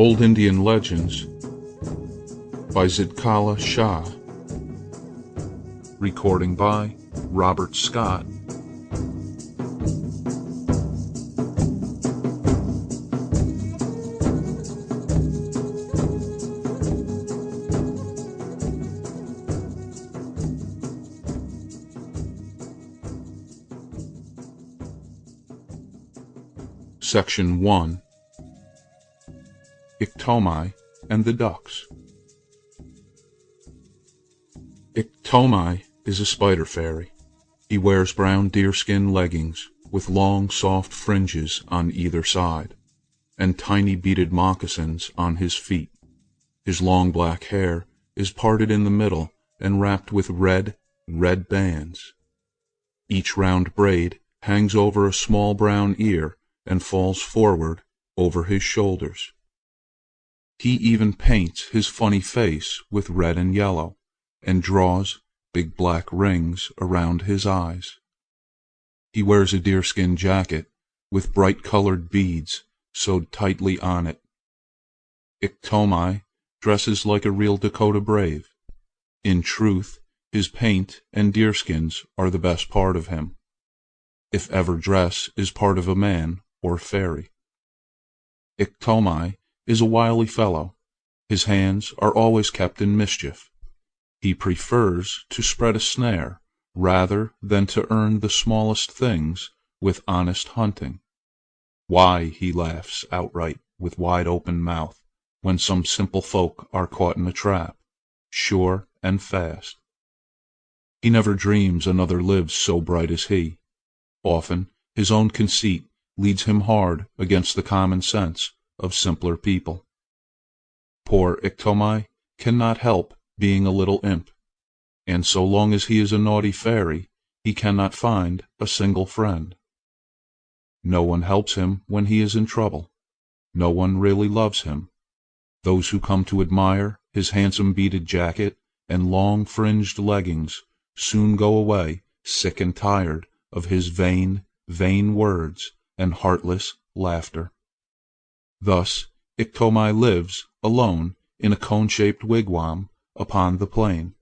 Old Indian Legends by Zitkala Sa. Recording by Robert Scott. Section 1. Iktomi and the Ducks. Iktomi is a spider fairy. He wears brown deerskin leggings with long soft fringes on either side, and tiny beaded moccasins on his feet. His long black hair is parted in the middle and wrapped with red bands. Each round braid hangs over a small brown ear and falls forward over his shoulders. He even paints his funny face with red and yellow, and draws big black rings around his eyes. He wears a deerskin jacket with bright-colored beads sewed tightly on it. Iktomi dresses like a real Dakota brave. In truth, his paint and deerskins are the best part of him, if ever dress is part of a man or fairy. Iktomi is a wily fellow. His hands are always kept in mischief. He prefers to spread a snare rather than to earn the smallest things with honest hunting. Why, he laughs outright with wide open mouth when some simple folk are caught in a trap, sure and fast. He never dreams another lives so bright as he. Often his own conceit leads him hard against the common sense of simpler people. Poor Iktomi cannot help being a little imp, and so long as he is a naughty fairy, he cannot find a single friend. No one helps him when he is in trouble. No one really loves him. Those who come to admire his handsome beaded jacket and long fringed leggings soon go away sick and tired of his vain words and heartless laughter. Thus Iktomi lives alone in a cone-shaped wigwam upon the plain.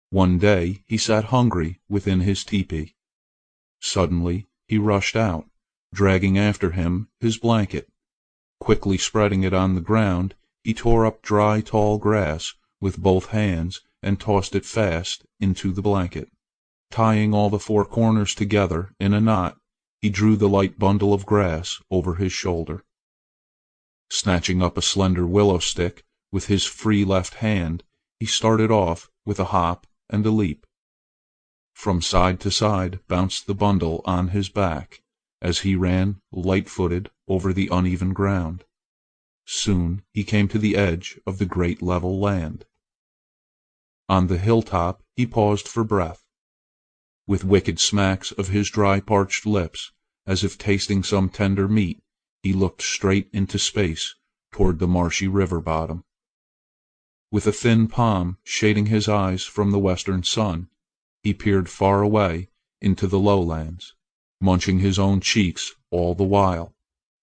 One day he sat hungry within his teepee. Suddenly he rushed out, dragging after him his blanket. Quickly spreading it on the ground, he tore up dry tall grass with both hands and tossed it fast into the blanket. Tying all the four corners together in a knot, he drew the light bundle of grass over his shoulder. Snatching up a slender willow stick with his free left hand, he started off with a hop and a leap. From side to side bounced the bundle on his back as he ran light-footed over the uneven ground. Soon he came to the edge of the great level land. On the hilltop he paused for breath. With wicked smacks of his dry parched lips, as if tasting some tender meat, he looked straight into space toward the marshy river bottom. With a thin palm shading his eyes from the western sun, he peered far away into the lowlands, munching his own cheeks all the while.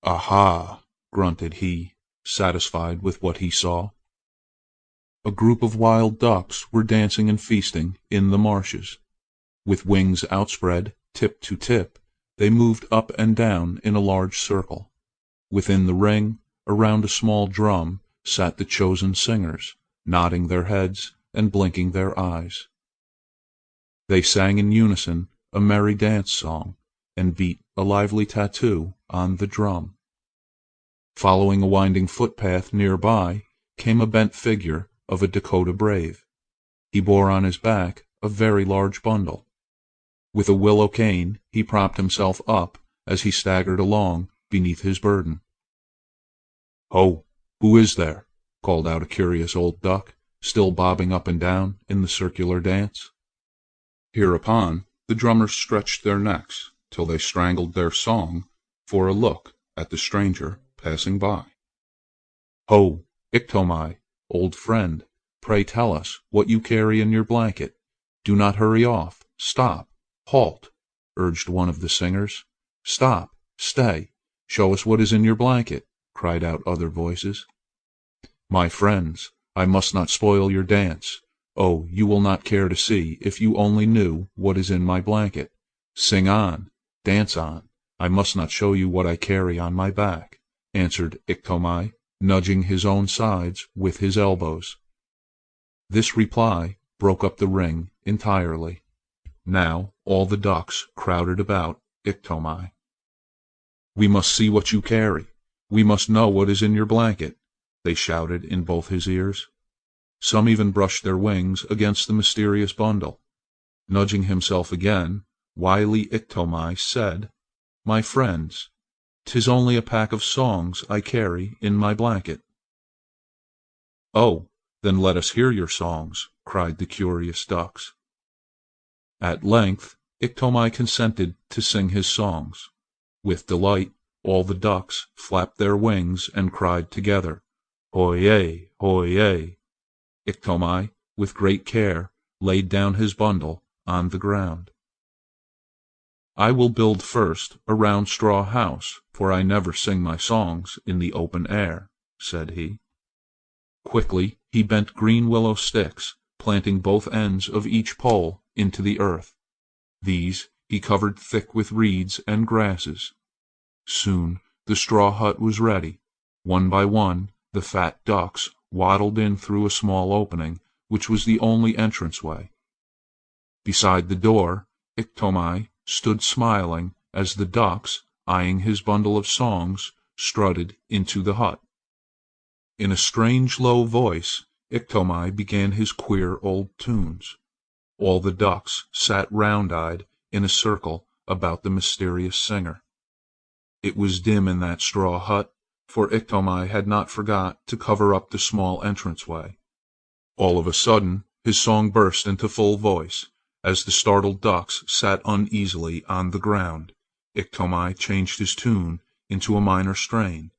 "Aha!" grunted he, satisfied with what he saw. A group of wild ducks were dancing and feasting in the marshes. With wings outspread tip to tip, they moved up and down in a large circle. Within the ring, around a small drum, sat the chosen singers, nodding their heads and blinking their eyes. They sang in unison a merry dance song, and beat a lively tattoo on the drum. Following a winding footpath near by came a bent figure of a Dakota brave. He bore on his back a very large bundle. With a willow cane he propped himself up as he staggered along beneath his burden. "Ho! Who is there?" called out a curious old duck, still bobbing up and down in the circular dance. Hereupon the drummers stretched their necks till they strangled their song for a look at the stranger passing by. "Ho! Iktomi, old friend, pray tell us what you carry in your blanket. Do not hurry off. Stop! Halt!" urged one of the singers. "Stop! Stay! Show us what is in your blanket. cried out other voices. "My friends, I must not spoil your dance. Oh, you will not care to see if you only knew what is in my blanket. Sing on, dance on. I must not show you what I carry on my back," answered Iktomi, nudging his own sides with his elbows. This reply broke up the ring entirely. Now all the ducks crowded about Iktomi. "We must see what you carry. We must know what is in your blanket," they shouted in both his ears. Some even brushed their wings against the mysterious bundle. Nudging himself again, wily Iktomi said, "My friends, 'tis only a pack of songs I carry in my blanket." "Oh, then let us hear your songs," cried the curious ducks. At length Iktomi consented to sing his songs. With delight all the ducks flapped their wings and cried together, "Hoye! Hoye!" Iktomi, with great care, laid down his bundle on the ground. "I will build first a round straw house, for I never sing my songs in the open air," said he. Quickly he bent green willow sticks, planting both ends of each pole into the earth. These he covered thick with reeds and grasses. Soon the straw hut was ready. One by one the fat ducks waddled in through a small opening, which was the only entranceway. Beside the door Iktomi stood smiling as the ducks, eyeing his bundle of songs, strutted into the hut. In a strange low voice Iktomi began his queer old tunes. All the ducks sat round-eyed in a circle about the mysterious singer. It was dim in that straw hut, for Iktomi had not forgot to cover up the small entranceway. All of a sudden his song burst into full voice. As the startled ducks sat uneasily on the ground, Iktomi changed his tune into a minor strain.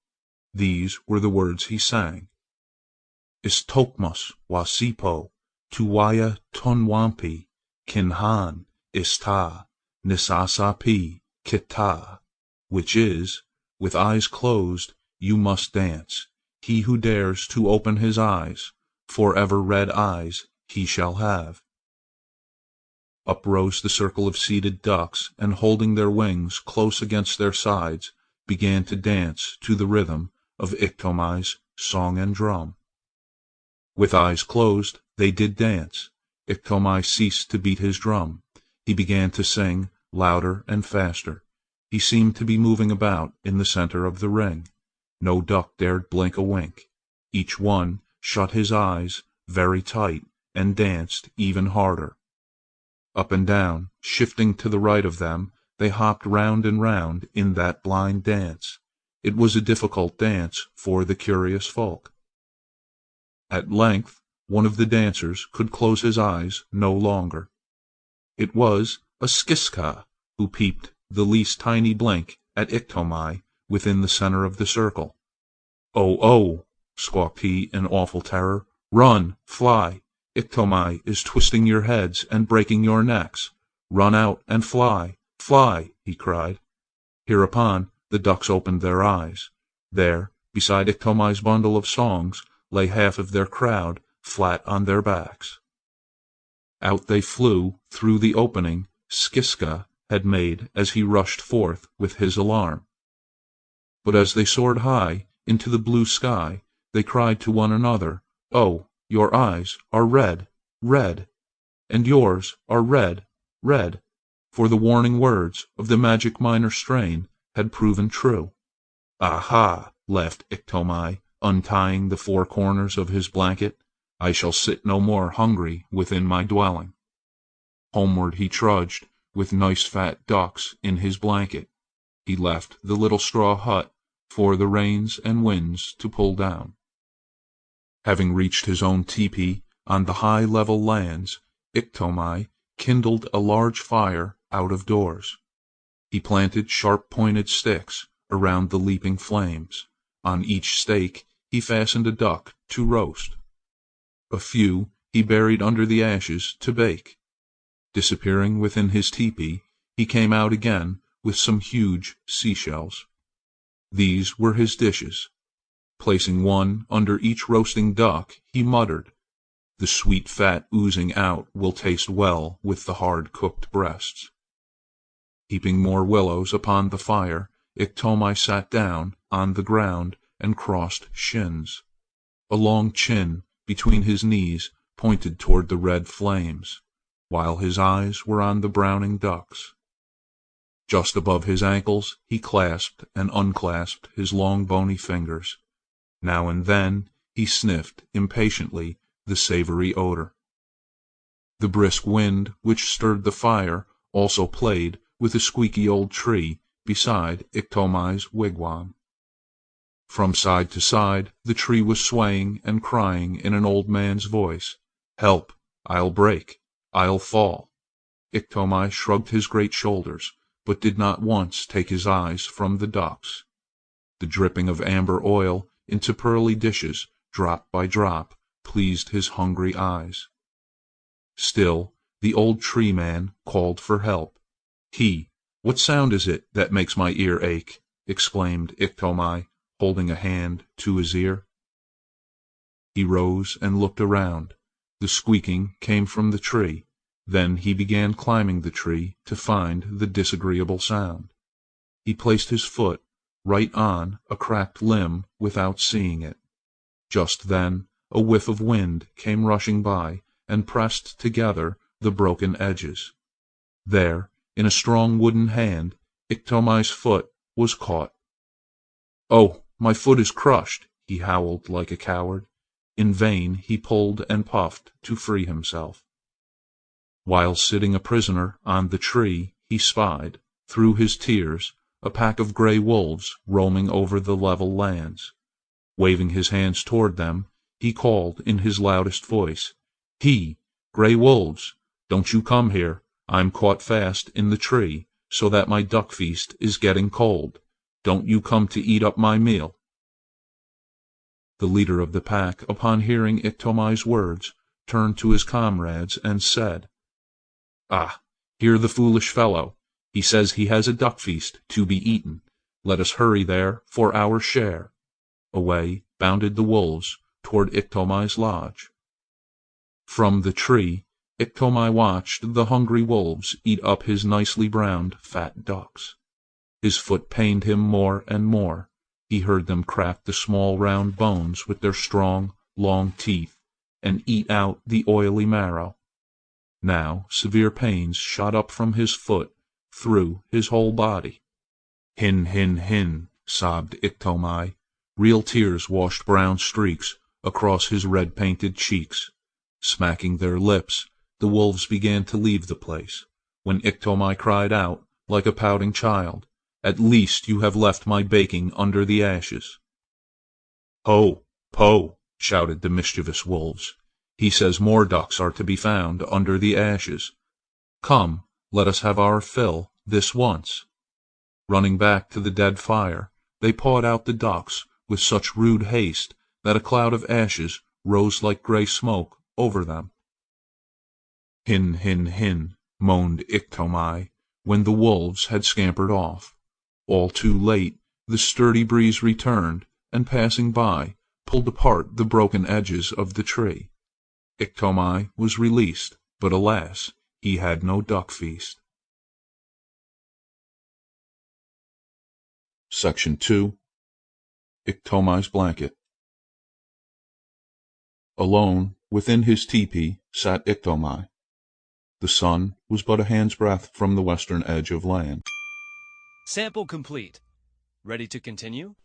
These were the words he sang: "Istokmus wasipo tuwaya tunwampi kinhan ista nisasapi kita," which is, "With eyes closed you must dance. He who dares to open his eyes, forever red eyes he shall have." Up rose the circle of seated ducks, and holding their wings close against their sides, began to dance to the rhythm of Iktomi's song and drum. With eyes closed they did dance. Iktomi ceased to beat his drum. He began to sing louder and faster. He seemed to be moving about in the center of the ring. No duck dared blink a wink. Each one shut his eyes very tight and danced even harder. Up and down, shifting to the right of them, they hopped round and round in that blind dance. It was a difficult dance for the curious folk. At length one of the dancers could close his eyes no longer. It was a Skiska who peeped the least tiny blink at Iktomi within the center of the circle. "Oh, oh!" squawked he in awful terror. "Run! Fly! Iktomi is twisting your heads and breaking your necks. Run out and fly! Fly!" he cried. Hereupon the ducks opened their eyes. There, beside Iktomi's bundle of songs, lay half of their crowd flat on their backs. Out they flew through the opening Skiska had made as he rushed forth with his alarm. But as they soared high into the blue sky, they cried to one another, "Oh, your eyes are red, red, and yours are red, red," for the warning words of the magic minor strain had proven true. "Aha!" laughed Iktomi, untying the four corners of his blanket. "I shall sit no more hungry within my dwelling." Homeward he trudged with nice fat ducks in his blanket. He left the little straw hut for the rains and winds to pull down. Having reached his own teepee on the high level lands, Iktomi kindled a large fire out of doors. He planted sharp-pointed sticks around the leaping flames. On each stake he fastened a duck to roast. A few he buried under the ashes to bake. Disappearing within his teepee, he came out again with some huge seashells. These were his dishes. Placing one under each roasting duck, he muttered, "The sweet fat oozing out will taste well with the hard-cooked breasts." Heaping more willows upon the fire, Iktomi sat down on the ground and crossed shins. A long chin between his knees pointed toward the red flames, while his eyes were on the browning ducks. Just above his ankles he clasped and unclasped his long bony fingers. Now and then he sniffed impatiently the savory odor. The brisk wind which stirred the fire also played with a squeaky old tree beside Iktomi's wigwam. From side to side the tree was swaying and crying in an old man's voice, "Help! I'll break! I'll fall!" Iktomi shrugged his great shoulders, but did not once take his eyes from the ducks. The dripping of amber oil into pearly dishes, drop by drop, pleased his hungry eyes. Still the old tree man called for help. "What sound is it that makes my ear ache?" exclaimed Iktomi, holding a hand to his ear. He rose and looked around. The squeaking came from the tree. Then he began climbing the tree to find the disagreeable sound. He placed his foot right on a cracked limb without seeing it. Just then a whiff of wind came rushing by and pressed together the broken edges. There, in a strong wooden hand, Iktomi's foot was caught. "Oh, my foot is crushed!" he howled like a coward. In vain he pulled and puffed to free himself. While sitting a prisoner on the tree, he spied, through his tears, a pack of gray wolves roaming over the level lands. Waving his hands toward them, he called in his loudest voice, "Gray wolves, don't you come here! I'm caught fast in the tree, so that my duck feast is getting cold. Don't you come to eat up my meal!" The leader of the pack, upon hearing Iktomi's words, turned to his comrades and said, "Ah, hear the foolish fellow! He says he has a duck feast to be eaten. Let us hurry there for our share." Away bounded the wolves toward Iktomi's lodge. From the tree Iktomi watched the hungry wolves eat up his nicely browned fat ducks. His foot pained him more and more. He heard them crack the small round bones with their strong, long teeth, and eat out the oily marrow. Now severe pains shot up from his foot through his whole body. "Hin, hin, hin!" sobbed Iktomi. Real tears washed brown streaks across his red-painted cheeks. Smacking their lips, the wolves began to leave the place, when Iktomi cried out like a pouting child, "At least you have left my baking under the ashes." "Ho! Po!" shouted the mischievous wolves. "He says more ducks are to be found under the ashes. Come, let us have our fill this once." Running back to the dead fire, they pawed out the ducks with such rude haste that a cloud of ashes rose like gray smoke over them. "Hin, hin, hin!" moaned Iktomi, when the wolves had scampered off. All too late the sturdy breeze returned, and passing by, pulled apart the broken edges of the tree. Iktomi was released, but alas, he had no duck feast. Section 2. Iktomi's Blanket. Alone within his teepee sat Iktomi. The sun was but a hand's breadth from the western edge of land. Sample complete. Ready to continue?